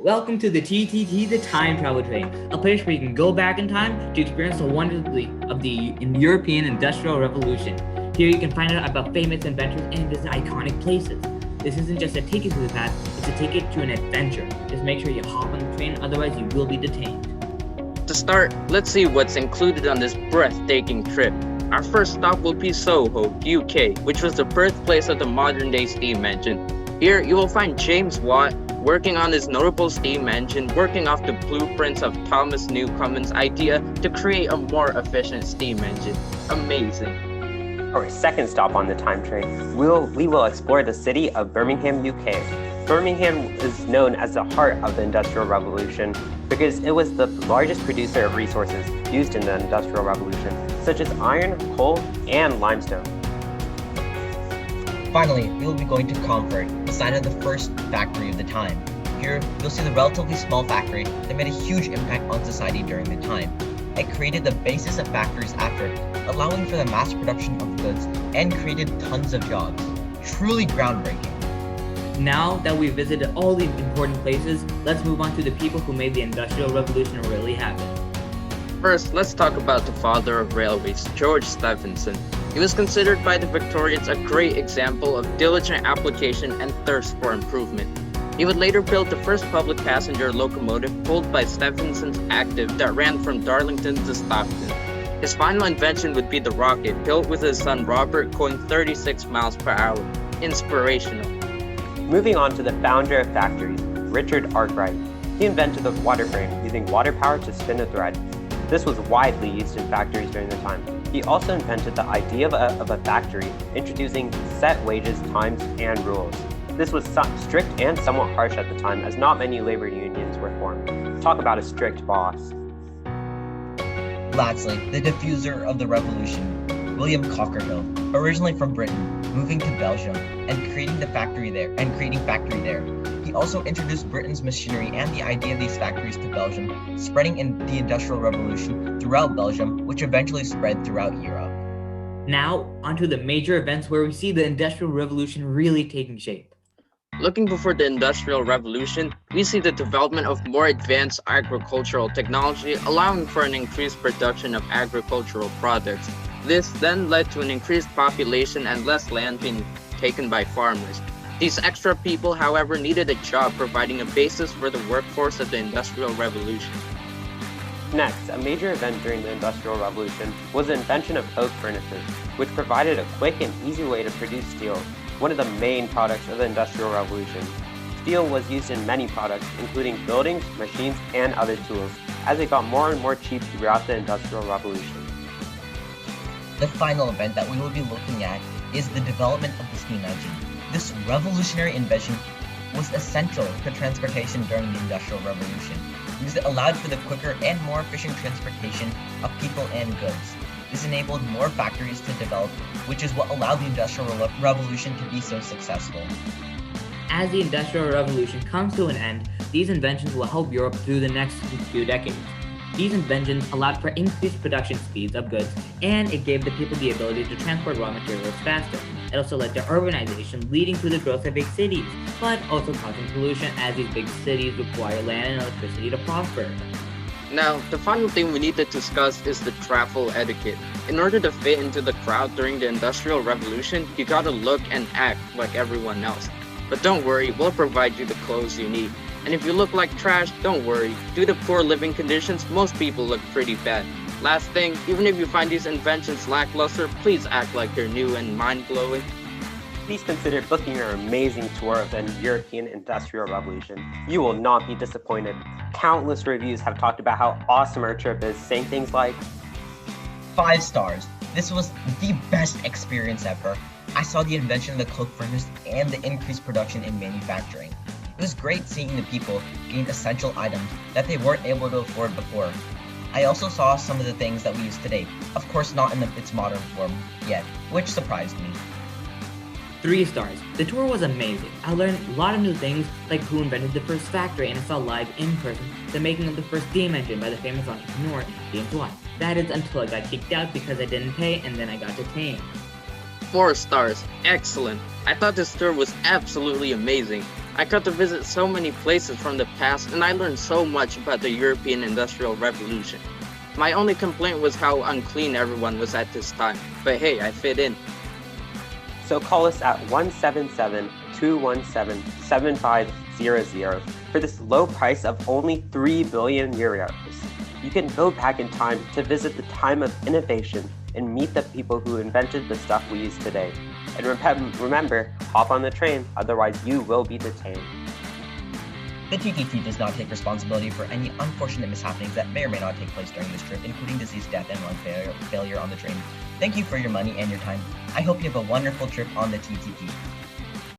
Welcome to the TTT, the Time Travel Train, a place where you can go back in time to experience the wonders of the European Industrial Revolution. Here you can find out about famous inventors and visit iconic places. This isn't just a ticket to the past, it's a ticket to an adventure. Just make sure you hop on the train, otherwise you will be detained. To start, let's see what's included on this breathtaking trip. Our first stop will be Soho, UK, which was the birthplace of the modern-day steam engine. Here, you will find James Watt working on his notable steam engine, working off the blueprints of Thomas Newcomen's idea to create a more efficient steam engine. Amazing. Our second stop on the time train, we will explore the city of Birmingham, UK. Birmingham is known as the heart of the Industrial Revolution because it was the largest producer of resources used in the Industrial Revolution, such as iron, coal, and limestone. Finally, we will be going to Comfort, the site of the first factory of the time. Here, you'll see the relatively small factory that made a huge impact on society during the time. It created the basis of factories after it, allowing for the mass production of goods and created tons of jobs. Truly groundbreaking. Now that we've visited all the important places, let's move on to the people who made the Industrial Revolution really happen. First, let's talk about the father of railways, George Stephenson. He was considered by the Victorians a great example of diligent application and thirst for improvement. He would later build the first public passenger locomotive pulled by Stephenson's active that ran from Darlington to Stockton. His final invention would be the rocket, built with his son Robert going 36 miles per hour. Inspirational. Moving on to the founder of factories, Richard Arkwright. He invented the water frame using water power to spin a thread. This was widely used in factories during the time. He also invented the idea of a factory, introducing set wages, times, and rules. This was strict and somewhat harsh at the time, as not many labor unions were formed. Talk about a strict boss. Lastly, the diffuser of the revolution, William Cockerhill, originally from Britain, moving to Belgium and creating factory there. He also introduced Britain's machinery and the idea of these factories to Belgium, spreading in the Industrial Revolution throughout Belgium, which eventually spread throughout Europe. Now, onto the major events where we see the Industrial Revolution really taking shape. Looking before the Industrial Revolution, we see the development of more advanced agricultural technology, allowing for an increased production of agricultural products. This then led to an increased population and less land being taken by farmers. These extra people, however, needed a job, providing a basis for the workforce of the Industrial Revolution. Next, a major event during the Industrial Revolution was the invention of oak furnaces, which provided a quick and easy way to produce steel, one of the main products of the Industrial Revolution. Steel was used in many products, including buildings, machines, and other tools, as it got more and more cheap throughout the Industrial Revolution. The final event that we will be looking at is the development of the steam engine. This revolutionary invention was essential to transportation during the Industrial Revolution because it allowed for the quicker and more efficient transportation of people and goods. This enabled more factories to develop, which is what allowed the Industrial Revolution to be so successful. As the Industrial Revolution comes to an end, these inventions will help Europe through the next few decades. These inventions allowed for increased production speeds of goods, and it gave the people the ability to transport raw materials faster. It also led to urbanization, leading to the growth of big cities, but also causing pollution as these big cities require land and electricity to prosper. Now, the final thing we need to discuss is the travel etiquette. In order to fit into the crowd during the Industrial Revolution, you gotta look and act like everyone else. But don't worry, we'll provide you the clothes you need. And if you look like trash, don't worry. Due to poor living conditions, most people look pretty bad. Last thing, even if you find these inventions lackluster, please act like they're new and mind-blowing. Please consider booking your amazing tour of the European Industrial Revolution. You will not be disappointed. Countless reviews have talked about how awesome our trip is, saying things like, 5 stars. This was the best experience ever. I saw the invention of the coke furnace and the increased production in manufacturing. It was great seeing the people gain essential items that they weren't able to afford before. I also saw some of the things that we use today, of course not in its modern form yet, which surprised me. 3 stars. The tour was amazing. I learned a lot of new things, like who invented the first factory, and I saw live in person the making of the first steam engine by the famous entrepreneur, James Watt. That is until I got kicked out because I didn't pay, and then I got detained. 4 stars. Excellent. I thought this tour was absolutely amazing. I got to visit so many places from the past, and I learned so much about the European Industrial Revolution. My only complaint was how unclean everyone was at this time, but hey, I fit in. So call us at 177-217-7500 for this low price of only 3 billion euros. You can go back in time to visit the time of innovation and meet the people who invented the stuff we use today. And remember, hop on the train, otherwise you will be detained. The TTT does not take responsibility for any unfortunate mishappenings that may or may not take place during this trip, including disease, death, and lung failure on the train. Thank you for your money and your time. I hope you have a wonderful trip on the TTT.